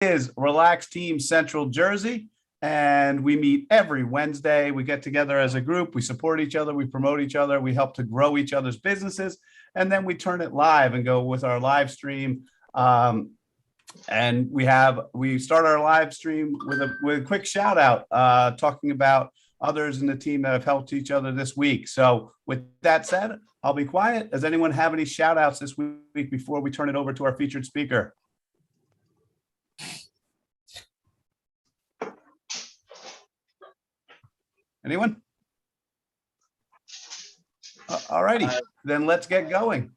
Is Relax Team Central Jersey, and we meet every Wednesday. We get together as a group, we support each other, we promote each other, we help to grow each other's businesses, and then we turn it live and go with our live stream. And we start our live stream with a quick shout out, talking about others in the team that have helped each other this week. So with that said, I'll be quiet. Does anyone have any shout outs this week before we turn it over to our featured speaker? Anyone? All righty, then let's get going.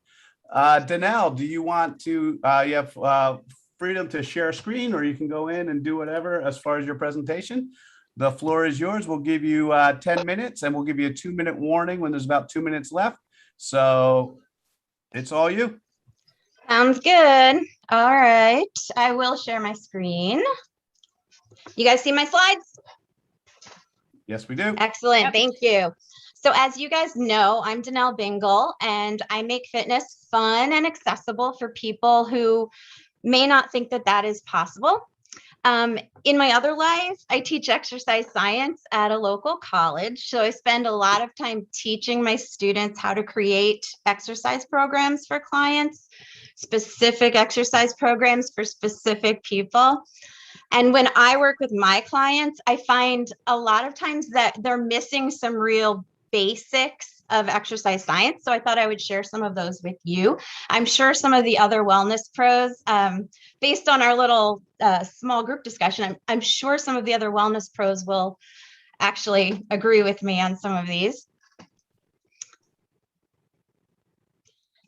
Danelle, do you want to, you have freedom to share a screen, or you can go in and do whatever as far as your presentation. The floor is yours. We'll give you 10 minutes and we'll give you a 2-minute warning when there's about 2 minutes left. So it's all you. Sounds good. All right, I will share my screen. You guys see my slides? Yes, we do. Excellent. Yep. Thank you. So as you guys know, I'm Danelle Bingle, and I make fitness fun and accessible for people who may not think that that is possible. In my other life, I teach exercise science at a local college. So I spend a lot of time teaching my students how to create exercise programs for clients, specific exercise programs for specific people. And when I work with my clients, I find a lot of times that they're missing some real basics of exercise science. So I thought I would share some of those with you. I'm sure some of the other wellness pros, based on our little small group discussion, I'm sure some of the other wellness pros will actually agree with me on some of these.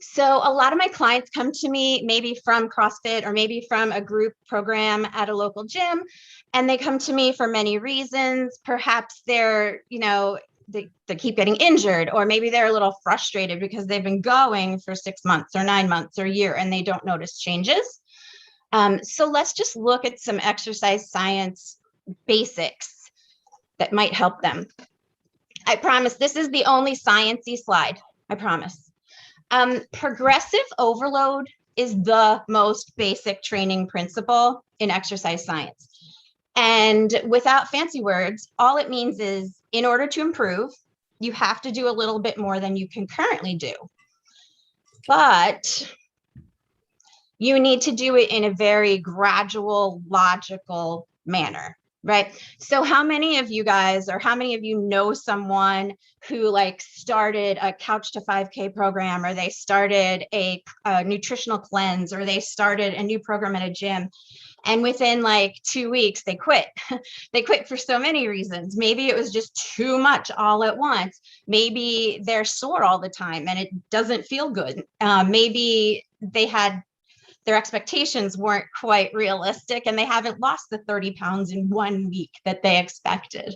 So a lot of my clients come to me maybe from CrossFit or maybe from a group program at a local gym, and they come to me for many reasons. Perhaps they're, they keep getting injured, or maybe they're a little frustrated because they've been going for 6 months or 9 months or a year and they don't notice changes. So let's just look at some exercise science basics that might help them. I promise this is the only sciencey slide, I promise. Progressive overload is the most basic training principle in exercise science. And without fancy words, all it means is in order to improve, you have to do a little bit more than you can currently do. But you need to do it in a very gradual, logical manner, right? So how many of you guys, or how many of you know someone who started a Couch to 5K program, or they started a nutritional cleanse, or they started a new program at a gym, and within 2 weeks they quit? They quit for so many reasons. Maybe it was just too much all at once. Maybe they're sore all the time and it doesn't feel good. Maybe their expectations weren't quite realistic and they haven't lost the 30 pounds in 1 week that they expected.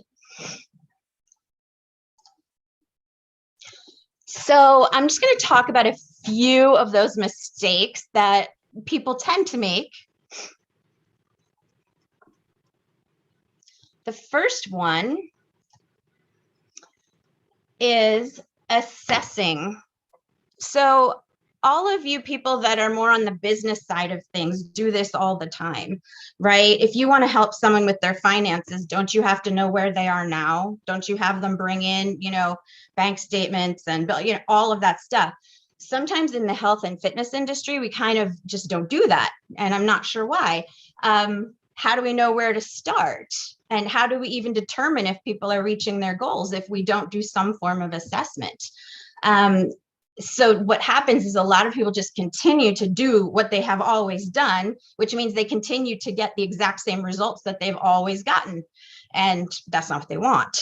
So I'm just going to talk about a few of those mistakes that people tend to make. The first one is assessing. So all of you people that are more on the business side of things do this all the time, right? If you want to help someone with their finances, don't you have to know where they are now? Don't you have them bring in, bank statements and, all of that stuff? Sometimes in the health and fitness industry, we kind of just don't do that. And I'm not sure why. How do we know where to start? And how do we even determine if people are reaching their goals if we don't do some form of assessment? So what happens is a lot of people just continue to do what they have always done, which means they continue to get the exact same results that they've always gotten. And that's not what they want.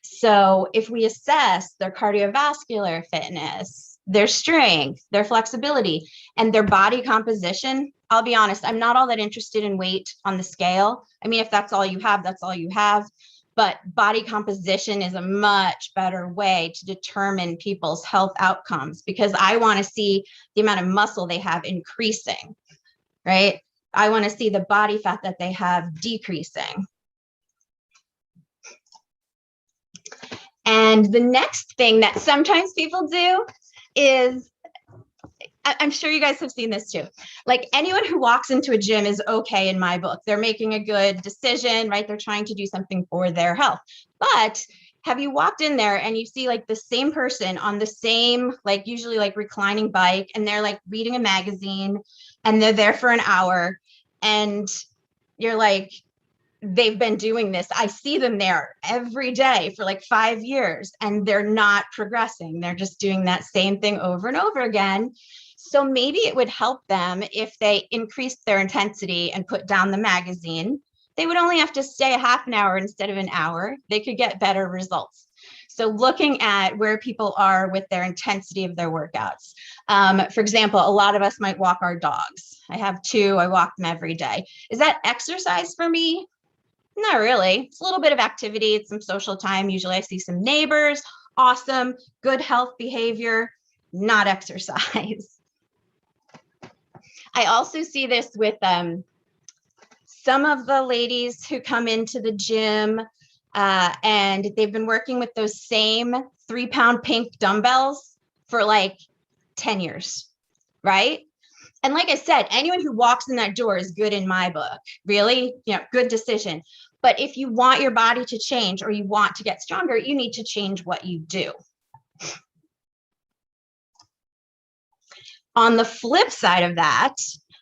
So if we assess their cardiovascular fitness, their strength, their flexibility, and their body composition, I'll be honest, I'm not all that interested in weight on the scale. I mean, if that's all you have, that's all you have. But body composition is a much better way to determine people's health outcomes, because I want to see the amount of muscle they have increasing, right? I want to see the body fat that they have decreasing. And the next thing that sometimes people do is I'm sure you guys have seen this too. Like anyone who walks into a gym is okay in my book. They're making a good decision, right? They're trying to do something for their health. But have you walked in there and you see like the same person on the same, like usually like reclining bike, and they're like reading a magazine and they're there for an hour, and you're like, they've been doing this. I see them there every day for like 5 years and they're not progressing. They're just doing that same thing over and over again. So maybe it would help them if they increased their intensity and put down the magazine. They would only have to stay a half an hour instead of an hour. They could get better results. So looking at where people are with their intensity of their workouts. For example, a lot of us might walk our dogs. I have 2, I walk them every day. Is that exercise for me? Not really. It's a little bit of activity. It's some social time. Usually I see some neighbors. Awesome. Good health behavior, not exercise. I also see this with some of the ladies who come into the gym and they've been working with those same 3-pound pink dumbbells for like 10 years, right? And like I said, anyone who walks in that door is good in my book, really, good decision. But if you want your body to change or you want to get stronger, you need to change what you do. On the flip side of that,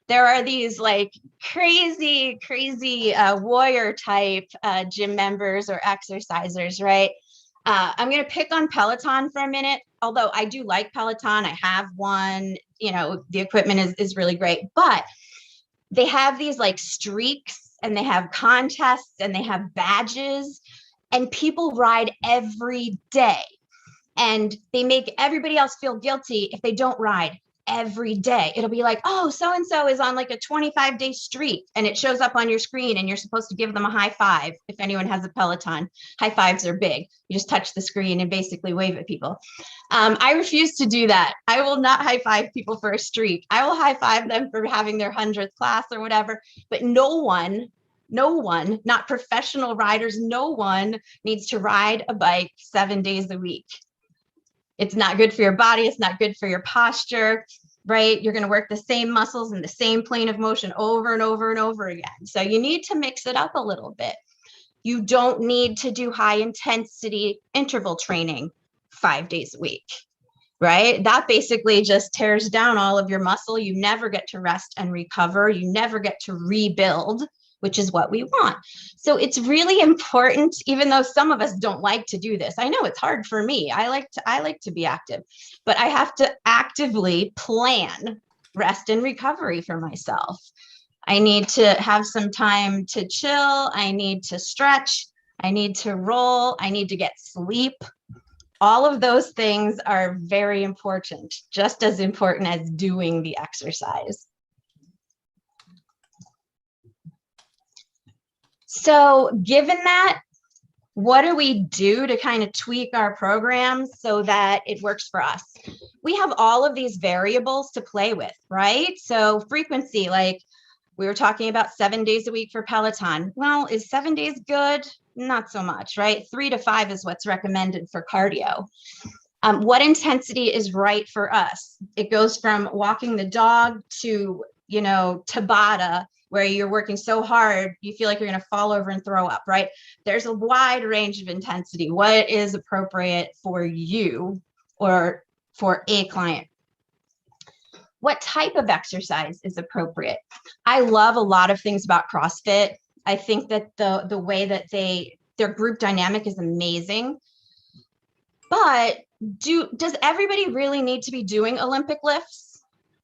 there are these like crazy warrior type gym members or exercisers, right? I'm going to pick on Peloton for a minute, although I do like Peloton. I have one, the equipment is really great, but they have these like streaks and they have contests and they have badges, and people ride every day and they make everybody else feel guilty if they don't ride every day. It'll be like, oh, so-and-so is on like a 25-day streak, and it shows up on your screen and you're supposed to give them a high five. If anyone has a Peloton, high fives are big. You just touch the screen and basically wave at people. I refuse to do that. I will not high five people for a streak. I will high five them for having their 100th class or whatever, but no one, not professional riders, no one needs to ride a bike 7 days a week. It's not good for your body. It's not good for your posture, right? You're going to work the same muscles in the same plane of motion over and over and over again. So you need to mix it up a little bit. You don't need to do high intensity interval training 5 days a week, right? That basically just tears down all of your muscle. You never get to rest and recover. You never get to rebuild, which is what we want. So it's really important, even though some of us don't like to do this. I know it's hard for me. I like to be active, but I have to actively plan rest and recovery for myself. I need to have some time to chill. I need to stretch. I need to roll. I need to get sleep. All of those things are very important, just as important as doing the exercise. So given that, what do we do to kind of tweak our programs so that it works for us? We have all of these variables to play with, right? So frequency, like we were talking about 7 days a week for Peloton. Well, is 7 days good? Not so much, right? 3 to 5 is what's recommended for cardio. What intensity is right for us? It goes from walking the dog to, Tabata, where you're working so hard, you feel like you're going to fall over and throw up, right? There's a wide range of intensity. What is appropriate for you or for a client? What type of exercise is appropriate? I love a lot of things about CrossFit. I think that the way that their group dynamic is amazing. But does everybody really need to be doing Olympic lifts?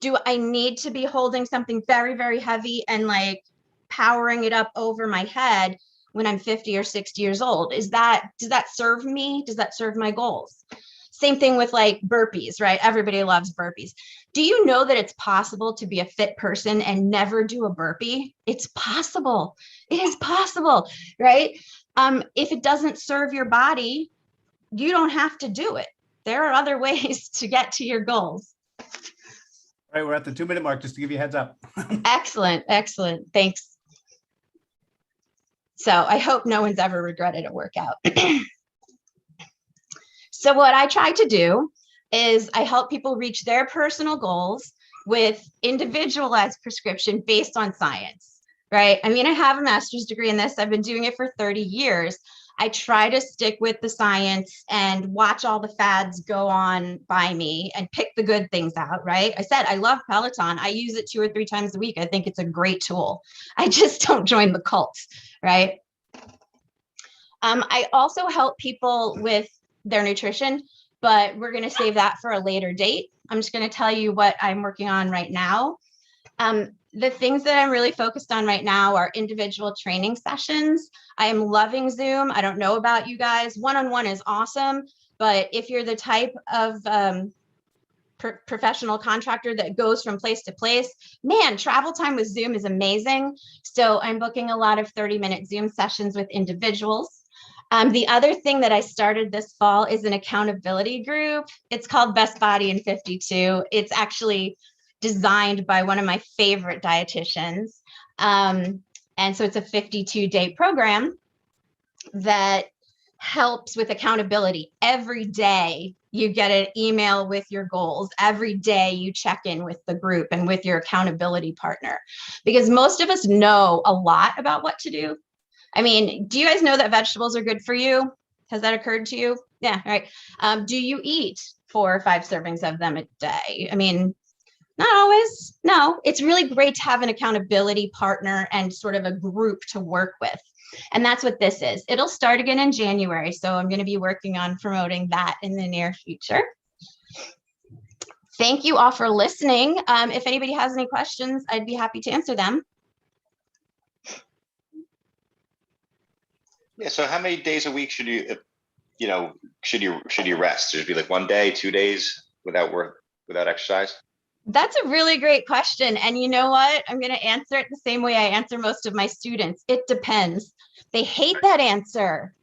Do I need to be holding something very, very heavy and like powering it up over my head when I'm 50 or 60 years old? Does that serve me? Does that serve my goals? Same thing with like burpees, right? Everybody loves burpees. Do you know that it's possible to be a fit person and never do a burpee? It's possible. It is possible, right? If it doesn't serve your body, you don't have to do it. There are other ways to get to your goals. All right, we're at the 2-minute mark, just to give you a heads up. Excellent. Thanks. So I hope no one's ever regretted a workout. So what I try to do is I help people reach their personal goals with individualized prescription based on science, right? I mean, I have a master's degree in this. I've been doing it for 30 years. I try to stick with the science and watch all the fads go on by me and pick the good things out, right? I said, I love Peloton. I use it 2 or 3 times a week. I think it's a great tool. I just don't join the cults, right? I also help people with their nutrition, but we're going to save that for a later date. I'm just going to tell you what I'm working on right now. The things that I'm really focused on right now are individual training sessions. I am loving Zoom. I don't know about you guys. One-on-one is awesome, but if you're the type of professional contractor that goes from place to place, man, travel time with Zoom is amazing. So I'm booking a lot of 30-minute Zoom sessions with individuals. The other thing that I started this fall is an accountability group. It's called Best Body in 52. It's actually designed by one of my favorite dietitians. And so it's a 52-day program that helps with accountability. Every day you get an email with your goals. Every day you check in with the group and with your accountability partner, because most of us know a lot about what to do. I mean, do you guys know that vegetables are good for you? Has that occurred to you? Yeah, right. Do you eat 4 or 5 servings of them a day? I mean, not always. No, it's really great to have an accountability partner and sort of a group to work with. And that's what this is. It'll start again in January. So I'm going to be working on promoting that in the near future. Thank you all for listening. If anybody has any questions, I'd be happy to answer them. Yeah. So how many days a week should you, should you rest? Should it be like 1 day, 2 days without work, without exercise? That's a really great question. And you know what? I'm going to answer it the same way I answer most of my students. It depends. They hate that answer,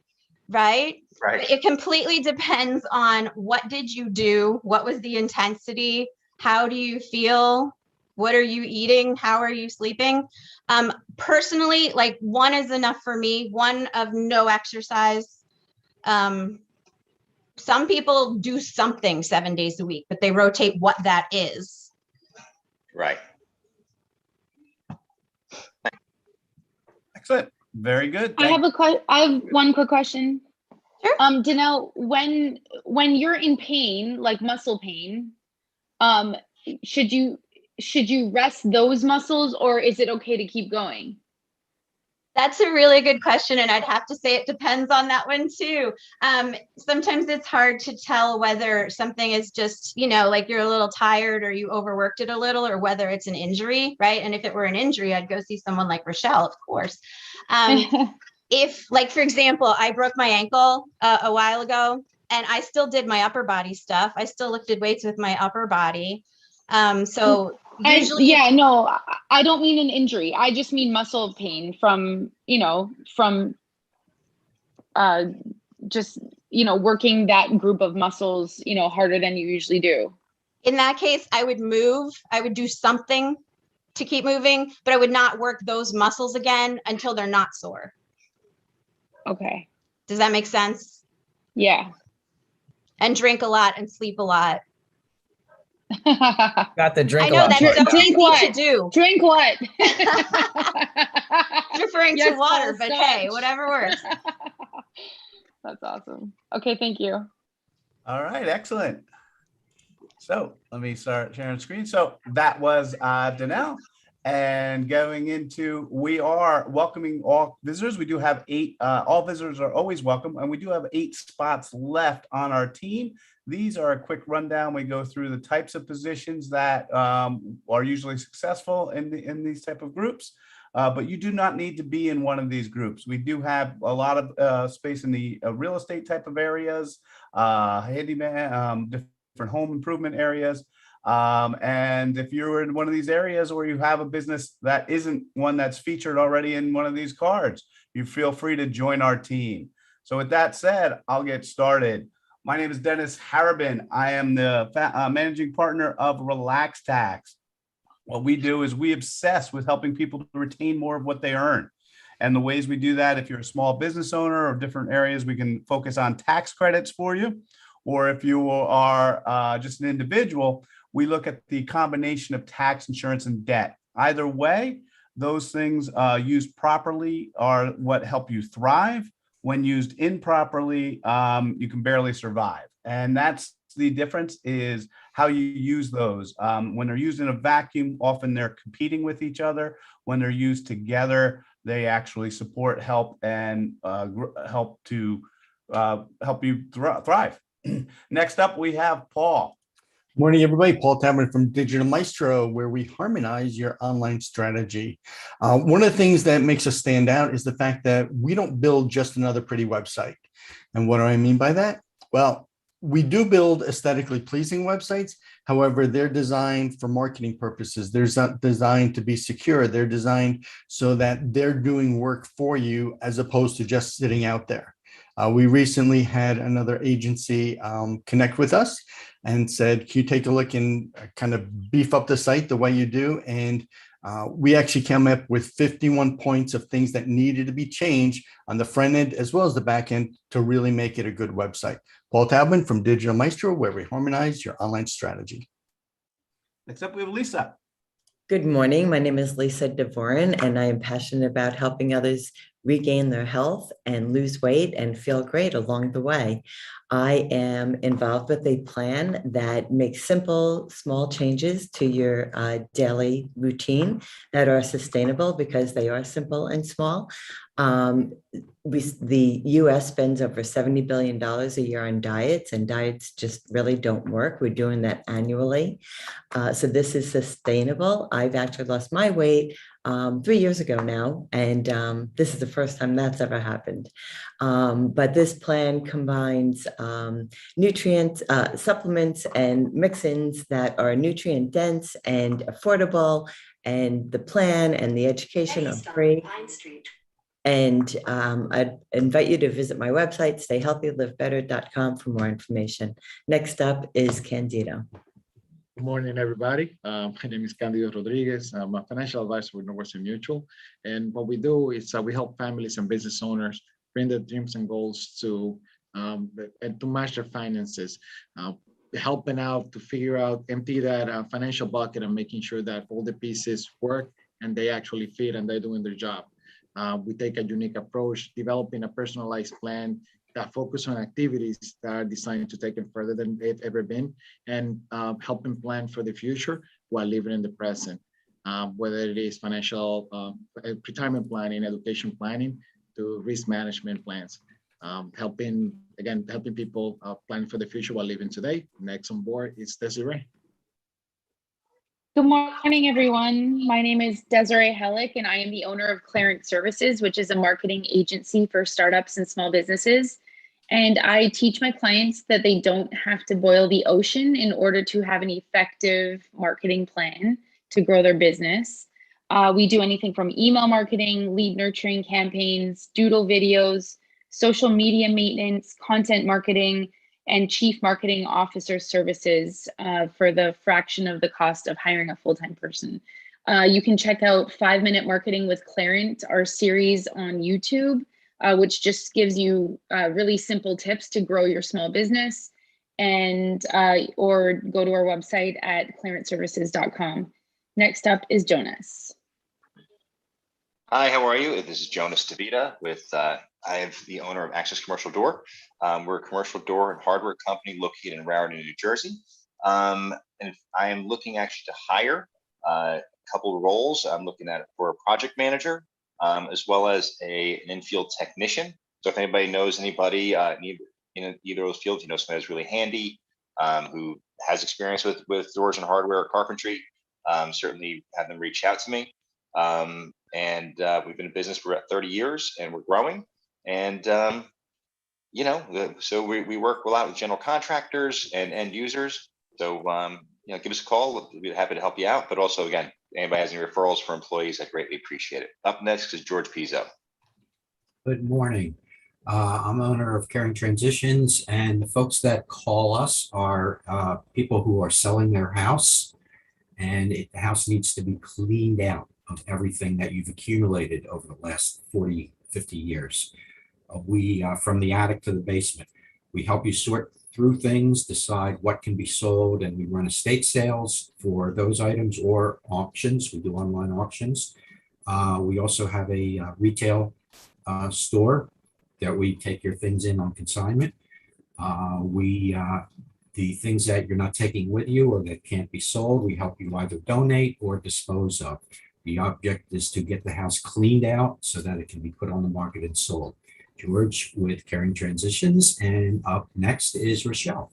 right? Right. It completely depends on what did you do? What was the intensity? How do you feel? What are you eating? How are you sleeping? Personally, like 1 is enough for me. 1 of no exercise. Some people do something 7 days a week, but they rotate what that is. Right. Excellent. Very good. I have one quick question. Sure. Danelle, when you're in pain, like muscle pain, should you rest those muscles, or is it okay to keep going? That's a really good question. And I'd have to say it depends on that one too. Sometimes it's hard to tell whether something is just, like you're a little tired or you overworked it a little, or whether it's an injury, right? And if it were an injury, I'd go see someone like Rochelle, of course. If, like, for example, I broke my ankle a while ago and I still did my upper body stuff. I still lifted weights with my upper body. So usually, no, I don't mean an injury. I just mean muscle pain from just, working that group of muscles, harder than you usually do. In that case, I would move. I would do something to keep moving, but I would not work those muscles again until they're not sore. Okay. Does that make sense? Yeah. And drink a lot and sleep a lot. Got the drink. I know that's so Drink easy what? to do. Drink what? Referring to water, but hey, whatever works. That's awesome. Okay, thank you. All right, excellent. So let me start sharing screen. So that was Danelle. And going into, we are welcoming all visitors. We do have 8, all visitors are always welcome. And we do have 8 spots left on our team. These are a quick rundown. We go through the types of positions that are usually successful in these type of groups. But you do not need to be in one of these groups. We do have a lot of space in the real estate type of areas, handyman, different home improvement areas. And if you're in one of these areas or you have a business that isn't one that's featured already in one of these cards, you feel free to join our team. So with that said, I'll get started. My name is Dennis Harabin. I am the managing partner of Relax Tax. What we do is we obsess with helping people to retain more of what they earn. And the ways we do that, if you're a small business owner or different areas, we can focus on tax credits for you. Or if you are just an individual, we look at the combination of tax, insurance, and debt. Either way, those things used properly are what help you thrive. When used improperly, you can barely survive. And that's the difference, is how you use those. When they're used in a vacuum, often they're competing with each other. When they're used together, they actually support, help, and help you thrive. Next up, we have Paul. Morning, everybody. Paul Tabman from Digital Maestro, where we harmonize your online strategy. One of the things that makes us stand out is the fact that we don't build just another pretty website. And what do I mean by that? Well, we do build aesthetically pleasing websites. However, they're designed for marketing purposes. They're designed to be secure. They're designed so that they're doing work for you as opposed to just sitting out there. We recently had another agency connect with us and said, can you take a look and kind of beef up the site the way you do? And we actually came up with 51 points of things that needed to be changed on the front end as well as the back end to really make it a good website. Paul Taubman from Digital Maestro, where we harmonize your online strategy. Next up, we have Lisa. Good morning. My name is Lisa Devorin, and I am passionate about helping others regain their health and lose weight and feel great along the way. I am involved with a plan that makes simple, small changes to your daily routine that are sustainable because they are simple and small. The US spends over $70 billion a year on diets, and diets just really don't work. We're doing that annually. So this is sustainable. I've actually lost my weight 3 years ago now, and this is the first time that's ever happened. But this plan combines nutrients, supplements, and mix-ins that are nutrient dense and affordable, and the plan and the education are free. And I'd invite you to visit my website, stayhealthylivebetter.com, for more information. Next up is Candido. Good morning, everybody. My name is Candido Rodriguez. I'm a financial advisor with Northwestern Mutual. And what we do is we help families and business owners bring their dreams and goals to match their finances, helping out to figure out, empty that financial bucket and making sure that all the pieces work and they actually fit and they're doing their job. We take a unique approach, developing a personalized plan that focus on activities that are designed to take them further than they've ever been, and helping plan for the future while living in the present, whether it is financial retirement planning, education planning, to risk management plans, helping people plan for the future while living today. Next on board is Desiree. Good morning, everyone. My name is Desiree Hellick, and I am the owner of Clarence Services, which is a marketing agency for startups and small businesses. And I teach my clients that they don't have to boil the ocean in order to have an effective marketing plan to grow their business. We do anything from email marketing, lead nurturing campaigns, doodle videos, social media maintenance, content marketing, and chief marketing officer services for the fraction of the cost of hiring a full-time person. You can check out 5-Minute Marketing with Clarence, our series on YouTube, which just gives you really simple tips to grow your small business, and or go to our website at clarenceservices.com. Next up is Jonas. Hi, how are you? This is Jonas Tavita with, I am the owner of Access Commercial Door. We're a commercial door and hardware company located in Raritan, New Jersey. And I am looking actually to hire a couple of roles. I'm looking at for a project manager, as well as an infield technician. So if anybody knows anybody in either of those fields, somebody who's really handy, who has experience with doors and hardware or carpentry, certainly have them reach out to me. We've been in business for about 30 years and we're growing. And, so we work a lot with general contractors and end users. So, give us a call. We'll be happy to help you out. But also, again, anybody has any referrals for employees, I greatly appreciate it. Up next is George Pizzo. Good morning. I'm owner of Caring Transitions, and the folks that call us are people who are selling their house, and the house needs to be cleaned out of everything that you've accumulated over the last 40, 50 years. We, from the attic to the basement, we help you sort through things, decide what can be sold, and we run estate sales for those items or auctions. We do online auctions. We also have a retail store that we take your things in on consignment. The things that you're not taking with you or that can't be sold, we help you either donate or dispose of. The object is to get the house cleaned out so that it can be put on the market and sold. George with Caring Transitions, and up next is Rochelle.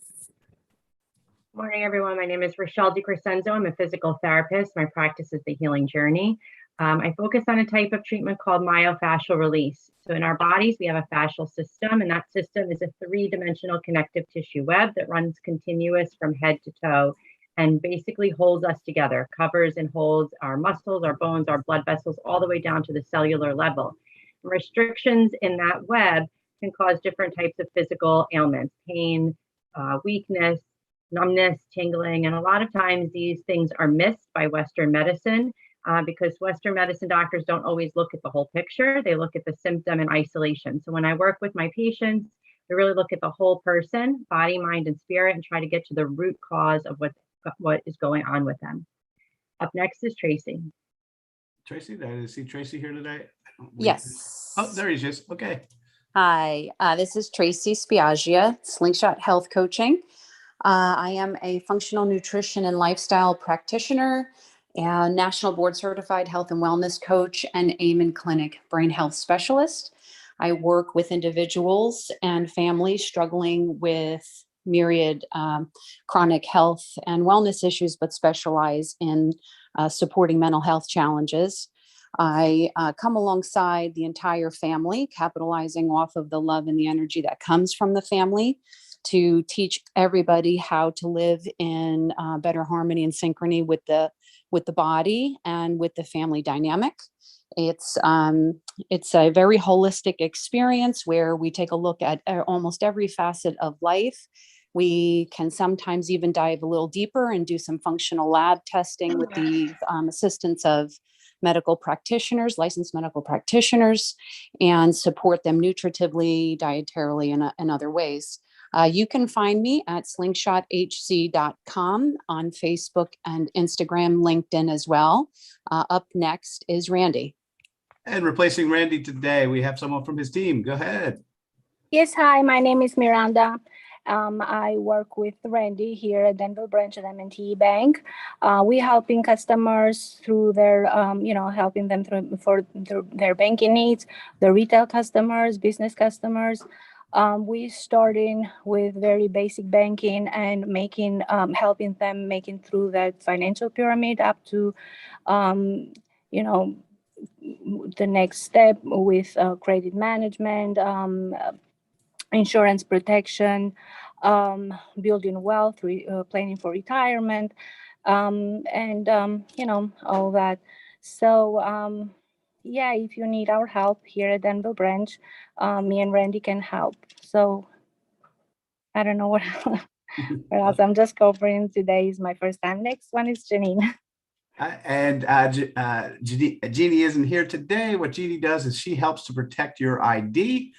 Morning, everyone. My name is Rochelle DiCrescenzo. I'm a physical therapist. My practice is the Healing Journey. I focus on a type of treatment called myofascial release. So in our bodies, we have a fascial system, and that system is a three-dimensional connective tissue web that runs continuous from head to toe and basically holds us together, covers and holds our muscles, our bones, our blood vessels, all the way down to the cellular level. Restrictions in that web can cause different types of physical ailments, pain, weakness, numbness, tingling, and a lot of times these things are missed by Western medicine because Western medicine doctors don't always look at the whole picture. They look at the symptom in isolation. So when I work with my patients, we really look at the whole person, body, mind, and spirit, and try to get to the root cause of what is going on with them. Up next is Tracy. Tracy, did I see Tracy here today? Yes. Oh, there he is. Okay. Hi, this is Tracy Spiaggia, Slingshot Health Coaching. I am a functional nutrition and lifestyle practitioner and national board certified health and wellness coach and Amen Clinic brain health specialist. I work with individuals and families struggling with myriad chronic health and wellness issues, but specialize in supporting mental health challenges. I come alongside the entire family, capitalizing off of the love and the energy that comes from the family to teach everybody how to live in better harmony and synchrony with the body and with the family dynamic. It's a very holistic experience where we take a look at almost every facet of life. We can sometimes even dive a little deeper and do some functional lab testing with the assistance of medical practitioners, licensed medical practitioners, and support them nutritively, dietarily, and other ways. You can find me at slingshothc.com on Facebook and Instagram, LinkedIn as well. Up next is Randy. And replacing Randy today, we have someone from his team. Go ahead. Yes, hi, my name is Miranda. I work with Randy here at Denville branch at M&T Bank. We helping customers through their, helping them for their banking needs, the retail customers, business customers. We starting with very basic banking and making, helping them making through that financial pyramid up to, the next step with credit management, insurance protection, building wealth, planning for retirement, and all that. So yeah, if you need our help here at Denville branch, me and Randy can help. So I don't know what else. I'm just covering. Today is my first time. Next one is Janine. And Jeannie isn't here today. What Jeannie does is she helps to protect your ID.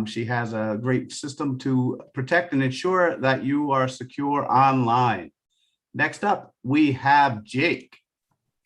She has a great system to protect and ensure that you are secure online. Next up, we have Jake.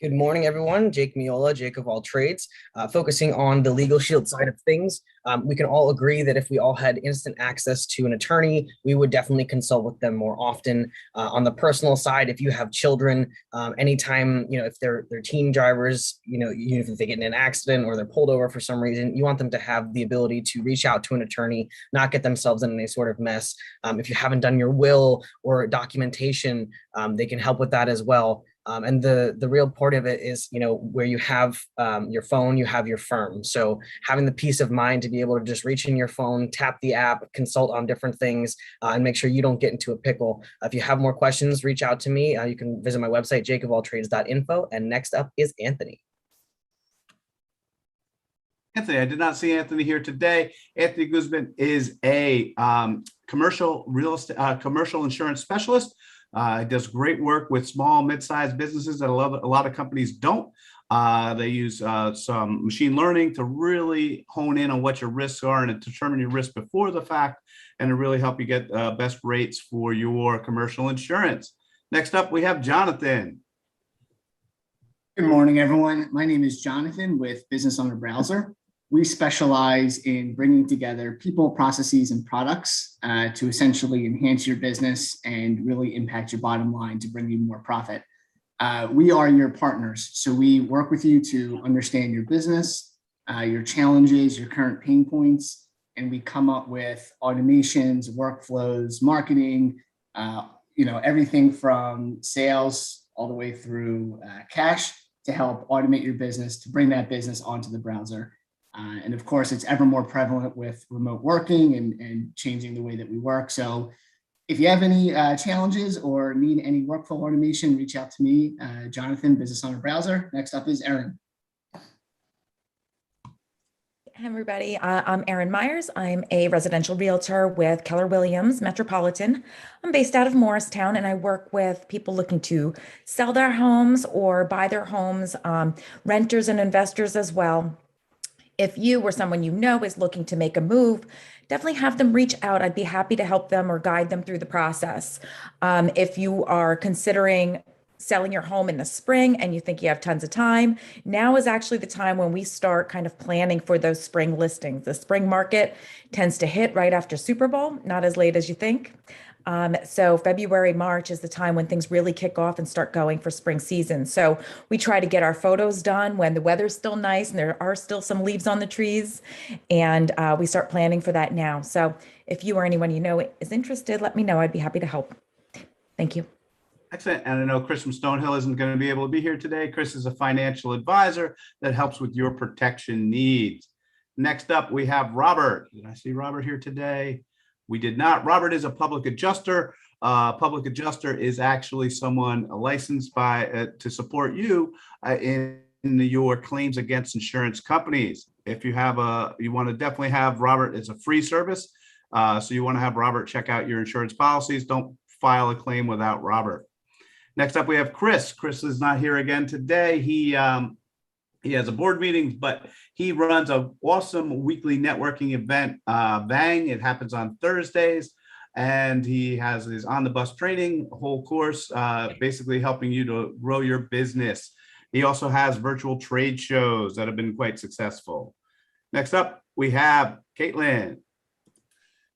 Good morning, everyone. Jake Miola, Jake of All Trades, focusing on the Legal Shield side of things. We can all agree that if we all had instant access to an attorney, we would definitely consult with them more often. On the personal side, if you have children, anytime, if they're teen drivers, even if they get in an accident or they're pulled over for some reason, you want them to have the ability to reach out to an attorney, not get themselves in any sort of mess. If you haven't done your will or documentation, they can help with that as well. And the real part of it is, where you have your phone, you have your firm. So having the peace of mind to be able to just reach in your phone, tap the app, consult on different things, and make sure you don't get into a pickle. If you have more questions, reach out to me. You can visit my website, jakeofalltrades.info. And next up is Anthony. Anthony, I did not see Anthony here today. Anthony Guzman is a commercial real estate, commercial insurance specialist. He does great work with small, mid-sized businesses that a lot of companies don't. They use some machine learning to really hone in on what your risks are and to determine your risk before the fact, and to really help you get best rates for your commercial insurance. Next up, we have Jonathan. Good morning, everyone. My name is Jonathan with Business Owner Browser. We specialize in bringing together people, processes, and products to essentially enhance your business and really impact your bottom line to bring you more profit. We are your partners. So we work with you to understand your business, your challenges, your current pain points, and we come up with automations, workflows, marketing, everything from sales all the way through cash to help automate your business, to bring that business onto the browser. And of course, it's ever more prevalent with remote working and changing the way that we work. So if you have any challenges or need any workflow automation, reach out to me, Jonathan, Business Owner Browser. Next up is Erin. Hey everybody, I'm Erin Myers. I'm a residential realtor with Keller Williams Metropolitan. I'm based out of Morristown, and I work with people looking to sell their homes or buy their homes, renters and investors as well. If you or someone you know is looking to make a move, definitely have them reach out. I'd be happy to help them or guide them through the process. If you are considering selling your home in the spring and you think you have tons of time, now is actually the time when we start kind of planning for those spring listings. The spring market tends to hit right after Super Bowl, not as late as you think. So February, March is the time when things really kick off and start going for spring season. So we try to get our photos done when the weather's still nice and there are still some leaves on the trees. And we start planning for that now. So if you or anyone you know is interested, let me know. I'd be happy to help. Thank you. Excellent. And I know Chris from Stonehill isn't going to be able to be here today. Chris is a financial advisor that helps with your protection needs. Next up, we have Robert. Did I see Robert here today? We did not. Robert is a public adjuster. Public adjuster is actually someone licensed by to support you in your claims against insurance companies. If you have you want to definitely have Robert. It's a free service. So you want to have Robert check out your insurance policies. Don't file a claim without Robert. Next up, we have Chris. Chris is not here again today. He has a board meeting, but he runs an awesome weekly networking event, Bang. It happens on Thursdays, and he has his on-the-bus training whole course, basically helping you to grow your business. He also has virtual trade shows that have been quite successful. Next up, we have Caitlin.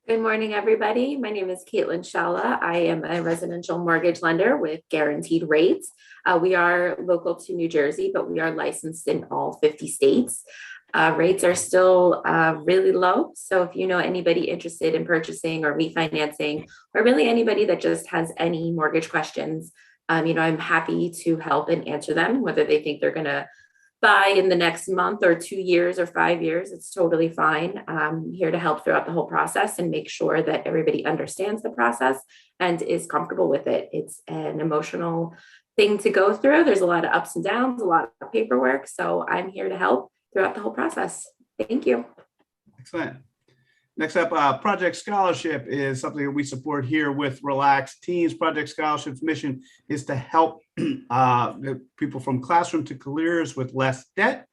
Good morning, everybody. My name is Caitlin Shalla. I am a residential mortgage lender with Guaranteed Rates. We are local to New Jersey, but we are licensed in all 50 states. Rates are still really low. So if you know anybody interested in purchasing or refinancing, or really anybody that just has any mortgage questions, I'm happy to help and answer them, whether they think they're going to buy in the next month or 2 years or 5 years. It's totally fine. I'm here to help throughout the whole process and make sure that everybody understands the process and is comfortable with it. It's an emotional thing to go through. There's a lot of ups and downs, a lot of paperwork. So I'm here to help throughout the whole process. Thank you. Excellent. Next up, Project Scholarship is something that we support here with Relaxed Teens. Project Scholarship's mission is to help people from classroom to careers with less debt.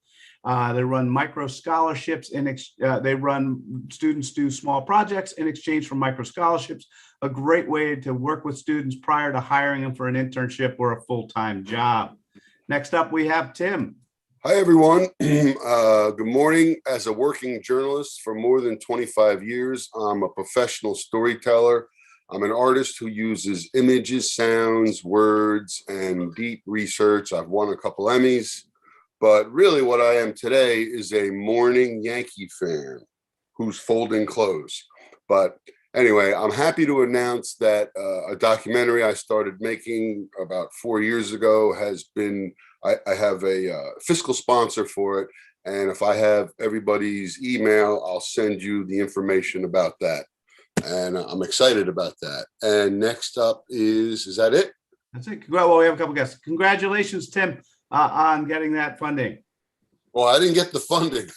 They run micro scholarships and they run students do small projects in exchange for micro scholarships. A great way to work with students prior to hiring them for an internship or a full-time job. Next up, we have Tim. Hi, everyone. Good morning. As a working journalist for more than 25 years, I'm a professional storyteller. I'm an artist who uses images, sounds, words, and deep research. I've won a couple Emmys, but really what I am today is a mourning Yankee fan who's folding clothes. But anyway, I'm happy to announce that a documentary I started making about 4 years ago has been I have a fiscal sponsor for it. And if I have everybody's email, I'll send you the information about that. And I'm excited about that. And next up is that it? That's it. Well, we have a couple guests. Congratulations, Tim, on getting that funding. Well, I didn't get the funding.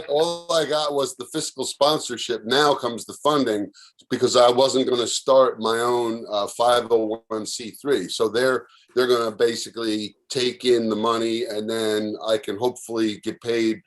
All I got was the fiscal sponsorship. Now comes the funding because I wasn't going to start my own 501c3. So there they're going to basically take in the money, and then I can hopefully get paid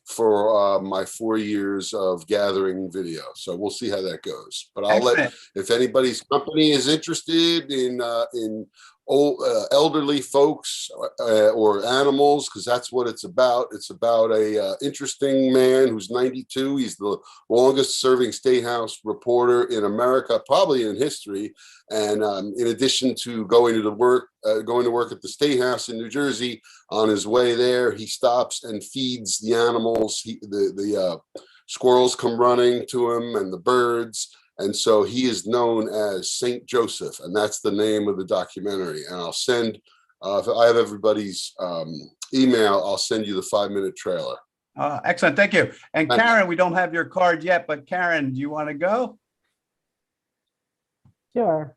for my 4 years of gathering video. So we'll see how that goes. But I'll let, if anybody's company is interested in old elderly folks or animals, because that's what it's about. It's about a interesting man who's 92. He's the longest serving State House reporter in America, probably in history. And in addition to going to work at the State House in New Jersey, on his way there, he stops and feeds the animals. The squirrels come running to him, and the birds. And so he is known as Saint Joseph, and that's the name of the documentary. And I'll send, if I have everybody's email, I'll send you the 5-minute trailer. Excellent, thank you. And Thank you. Karen, we don't have your card yet, but Karen, do you want to go? Sure.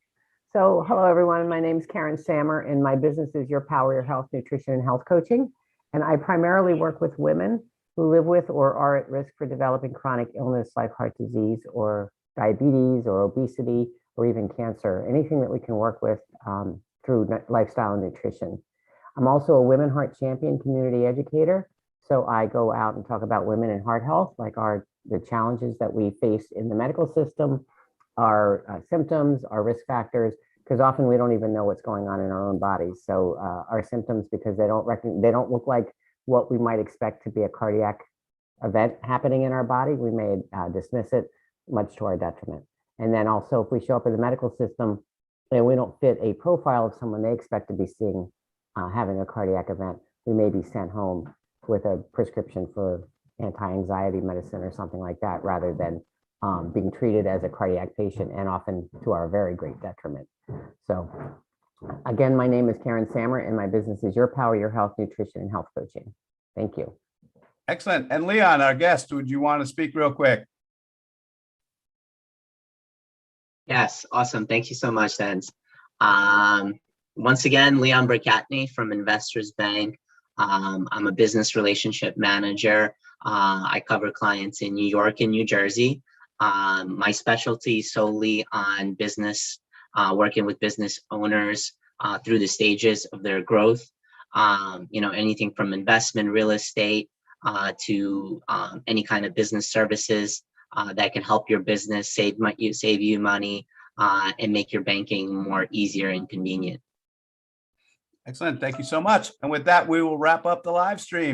So hello, everyone. My name is Karen Sammer, and my business is Your Power, Your Health, Nutrition, and Health Coaching. And I primarily work with women who live with or are at risk for developing chronic illness like heart disease or diabetes or obesity or even cancer, anything that we can work with through lifestyle and nutrition. I'm also a Women Heart Champion community educator. So I go out and talk about women and heart health, like the challenges that we face in the medical system, our symptoms, our risk factors, because often we don't even know what's going on in our own bodies. So our symptoms, because they don't look like what we might expect to be a cardiac event happening in our body, we may dismiss it, much to our detriment. And then also, if we show up in the medical system and we don't fit a profile of someone they expect to be seeing having a cardiac event, we may be sent home with a prescription for anti-anxiety medicine or something like that, rather than being treated as a cardiac patient, and often to our very great detriment. So again, my name is Karen Sammer, and my business is Your Power, Your Health, Nutrition, and Health Coaching. Thank you. Excellent. And Leon, our guest, would you want to speak real quick? Yes, awesome. Thank you so much, Denz. Once again, Leon Bricatney from Investors Bank. I'm a business relationship manager. I cover clients in New York and New Jersey. My specialty is solely on business, working with business owners through the stages of their growth. Anything from investment, real estate, to any kind of business services that can help your business save you money and make your banking more easier and convenient. Excellent. Thank you so much. And with that, we will wrap up the live stream.